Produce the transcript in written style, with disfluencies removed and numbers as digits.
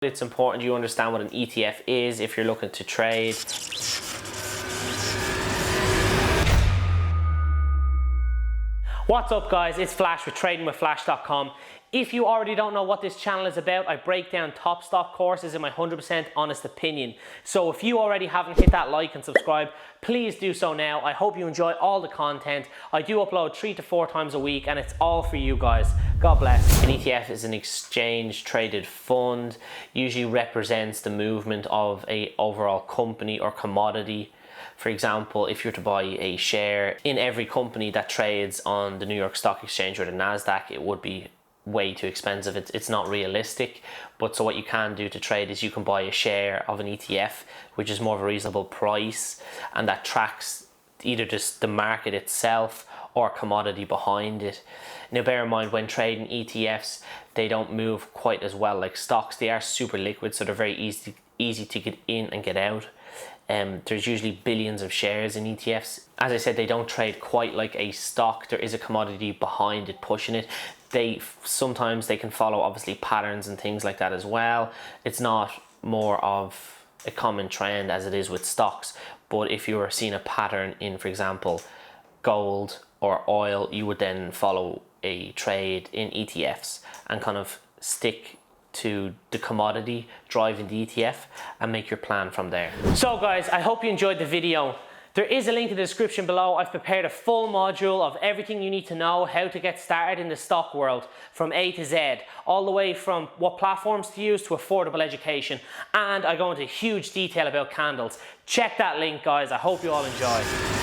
It's important you understand what an ETF is if you're looking to trade. What's up guys, it's Flash with tradingwithflash.com. If you already don't know what this channel is about, I break down top stock courses in my 100% honest opinion. So if you already haven't hit that like and subscribe, please do so now. I hope you enjoy all the content. I do upload 3 to 4 times a week and it's all for you guys. God bless. An ETF is an exchange traded fund, usually represents the movement of an overall company or commodity. For example, if you're to buy a share in every company that trades on the New York Stock Exchange or the NASDAQ, it would be way too expensive. It's not realistic. But so what you can do to trade is you can buy a share of an ETF, which is more of a reasonable price, and that tracks either just the market itself or commodity behind it. Now bear in mind, when trading ETFs, they don't move quite as well like stocks. They are super liquid, so they're very easy to get in and get out. There's usually billions of shares in ETFs. As I said, they don't trade quite like a stock. There is a commodity behind it pushing it. Sometimes they can follow obviously patterns and things like that as well. It's not more of a common trend as it is with stocks. But if you were seeing a pattern in, for example, gold or oil, you would then follow a trade in ETFs and kind of stick to the commodity driving the ETF and make your plan from there. So guys, I hope you enjoyed the video. There is a link in the description below. I've prepared a full module of everything you need to know how to get started in the stock world from A to Z, all the way from what platforms to use to affordable education, and I go into huge detail about candles. Check that link guys, I hope you all enjoy.